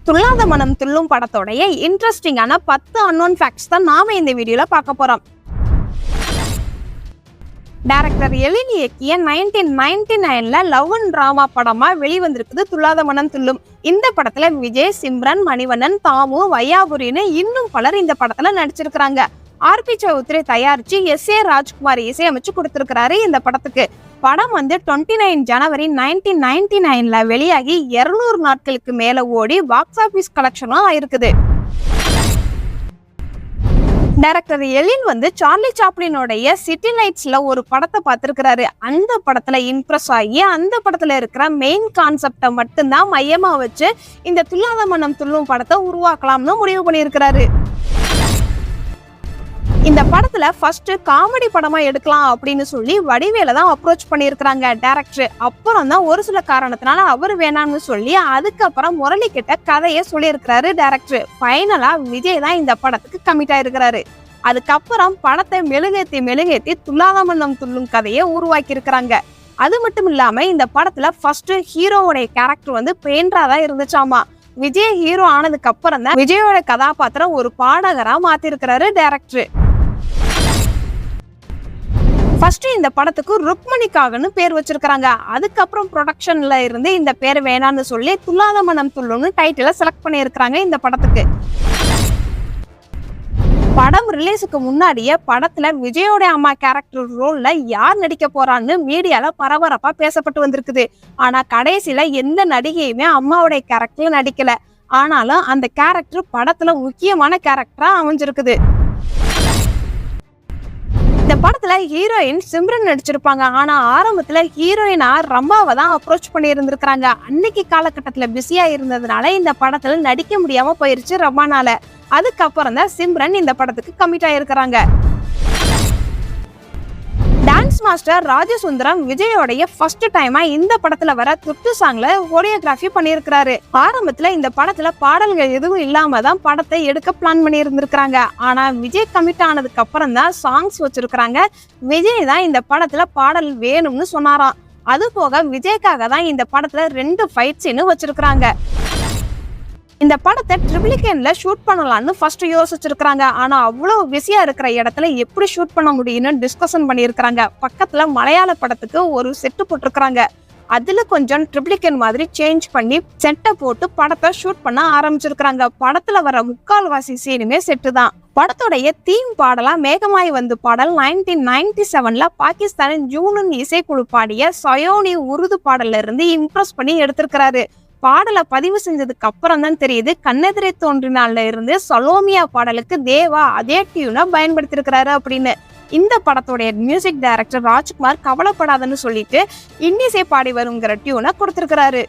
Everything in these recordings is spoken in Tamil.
துள்ளாத மனம் துள்ளும் படத்தோடைய இன்ட்ரெஸ்டிங்கான 10 அன்னோன் ஃபேக்ட்ஸ் தான் நாம இந்த வீடியோல பார்க்க போறோம். டைரக்டர் எழில் இயக்கிய 1999ல லவ் அண்ட் டிராமா படமா வெளிவந்திருக்குது துள்ளாத மனம் துள்ளும். இந்த படத்துல விஜய், சிம்ரன், மணிவண்ணன், தாமு, வையாபுரின்னு இன்னும் பலர் இந்த படத்துல நடிச்சிருக்கிறாங்க. ஆர்.பி. சௌத்ரி தயாரிச்சு எஸ்.ஏ. ராஜ்குமார் இசையமைச்சு கொடுத்திருக்கிறாரு இந்த படத்துக்கு. படம் 29 ஜனவரி 1999ல வெளியாகி 200 நாட்களுக்கு மேல ஓடி பாக்ஸ் ஆபீஸ் கலெக்ஷனும் ஆயிருக்குது. டைரக்டர் எழில் சார்லி சாப்ளினோடைய சிட்டி லைட்ஸ்ல ஒரு படத்தை பார்த்திருக்கிறாரு. அந்த படத்துல இம்ப்ரெஸ் ஆகி அந்த படத்துல இருக்கிற மெயின் கான்செப்டை மட்டும்தான் மையமா வச்சு இந்த துள்ளாத மனம் துள்ளும் படத்தை உருவாக்கலாம்னு முடிவு பண்ணியிருக்கிறாரு. இந்த படத்துல ஃபர்ஸ்ட் காமெடி படமா எடுக்கலாம் அப்படின்னு சொல்லி வடிவேல தான் அப்ரோச் பண்ணியிருக்கிறாங்க டைரக்டர். அப்புறம் தான் ஒரு சில காரணத்தினால அவர் வேணாம்னு சொல்லி அதுக்கப்புறம் முரளி கிட்ட கதையை சொல்லியிருக்கிறாரு டைரக்டர். ஃபைனலா விஜய் தான் இந்த படத்துக்கு கமிட் ஆயிருக்கிறாரு. அதுக்கப்புறம் படத்தை மெழுகேத்தி துள்ளாத மனம் துள்ளும் கதையை உருவாக்கி இருக்கிறாங்க. அது மட்டும் இல்லாம இந்த படத்துல ஃபர்ஸ்ட் ஹீரோவோடைய கேரக்டர் பெயிண்டரா தான் இருந்துச்சாமா. விஜய் ஹீரோ ஆனதுக்கு அப்புறம் தான் விஜயோட கதாபாத்திரம் ஒரு பாடகரா மாத்திருக்கிறாரு டைரக்டர். ஃபர்ஸ்ட் இந்த படத்துக்கு ருக்மணிக்காகன்னு பேர் வச்சிருக்காங்க. அதுக்கப்புறம் ப்ரொடக்ஷன்ல இருந்து இந்த பேர் வேணான்னு சொல்லி துள்ளாத மனம் துள்ளும்னு டைட்டில செலக்ட் பண்ணியிருக்கிறாங்க இந்த படத்துக்கு. படம் ரிலீஸுக்கு முன்னாடியே படத்துல விஜயோட அம்மா கேரக்டர் ரோல்ல யார் நடிக்க போறான்னு மீடியால பரபரப்பா பேசப்பட்டு வந்திருக்குது. ஆனா கடைசியில எந்த நடிகையுமே அம்மாவுடைய கேரக்டர்ல நடிக்கல. ஆனாலும் அந்த கேரக்டர் படத்துல முக்கியமான கேரக்டரா அமைஞ்சிருக்குது. இந்த படத்துல ஹீரோயின் சிம்ரன் நடிச்சிருப்பாங்க. ஆனா ஆரம்பத்துல ஹீரோயினா ரம்பாவை தான் அப்ரோச் பண்ணி இருந்திருக்கிறாங்க. அன்னைக்கு காலகட்டத்துல பிஸியா இருந்ததுனால இந்த படத்துல நடிக்க முடியாம போயிருச்சு ரம்பானால. அதுக்கப்புறம் தான் சிம்ரன் இந்த படத்துக்கு கமிட் ஆயிருக்கிறாங்க. டான்ஸ் மாஸ்டர் ராஜசுந்தரம் விஜயோடைய ஃபர்ஸ்ட் டைமா இந்த படத்துல வர துட்டு சாங்ல கோரியோகிராஃபி பண்ணியிருக்கிறாரு. ஆரம்பத்துல இந்த படத்துல பாடல்கள் எதுவும் இல்லாம தான் படத்தை எடுக்க பிளான் பண்ணி இருந்திருக்கிறாங்க. ஆனா விஜய் கமிட் ஆனதுக்கு அப்புறம் தான் சாங்ஸ் வச்சிருக்கிறாங்க. விஜய் தான் இந்த படத்துல பாடல் வேணும்னு சொன்னாராம். அது போக விஜய்க்காக தான் இந்த படத்துல 2 ஃபைட் சீன் வச்சிருக்கிறாங்க. இந்த படத்தை ட்ரிபிளிகேன்ல ஷூட் பண்ணலாம்னு ஃபர்ஸ்ட் யோசிச்சிருக்கிறாங்க. ஆனா அவ்வளவு பிஸியா இருக்கிற இடத்துல எப்படி ஷூட் பண்ண முடியும்னு டிஸ்கஷன் பண்ணியிருக்கிறாங்க. பக்கத்துல மலையாள படத்துக்கு ஒரு செட்டு போட்டிருக்கிறாங்க. அதுல கொஞ்சம் ட்ரிபிளிகேன் மாதிரி சேஞ்ச் பண்ணி செட்டை போட்டு படத்தை ஷூட் பண்ண ஆரம்பிச்சிருக்கிறாங்க. படத்துல வர முக்கால்வாசி சீனுமே செட்டு தான். படத்துடைய தீம் பாடலா மேகமாய் வந்து பாடல் 1997ல பாகிஸ்தானின் ஜூனன் இசைக்குழு பாடிய சயோனி உருது பாடல்ல இருந்து இம்ப்ரெஸ் பண்ணி எடுத்திருக்கிறாரு. பாடலை பதிவு செஞ்சதுக்கு அப்புறம் தான் தெரியுது கண்ணெதிரே தோன்றினால இருந்து சலோமியா பாடலுக்கு தேவா அதே டியூனை பயன்படுத்திருக்கிறாரு அப்படின்னு. இந்த படத்துடைய மியூசிக் டைரக்டர் ராஜ்குமார் கவலைப்படாதன்னு சொல்லிட்டு இன்னிசை பாடி வருங்கிற டியூனை கொடுத்திருக்கிறாரு.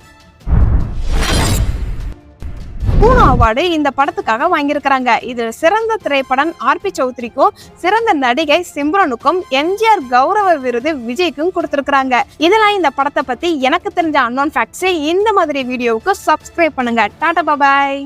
3 அவார்டு இந்த படத்துக்காக வாங்கியிருக்கிறாங்க. இது சிறந்த திரைப்படம் ஆர்.பி. சௌத்ரிக்கும், சிறந்த நடிகை சிம்ரனுக்கும், எம்ஜிஆர் கௌரவ விருது விஜய்க்கும் கொடுத்திருக்கிறாங்க. இதெல்லாம் இந்த படத்தை பத்தி எனக்கு தெரிஞ்ச அன்னோன் ஃபேக்ட்ஸ். இந்த மாதிரி வீடியோவுக்கு சப்ஸ்கிரைப் பண்ணுங்க. டாடா பாய்.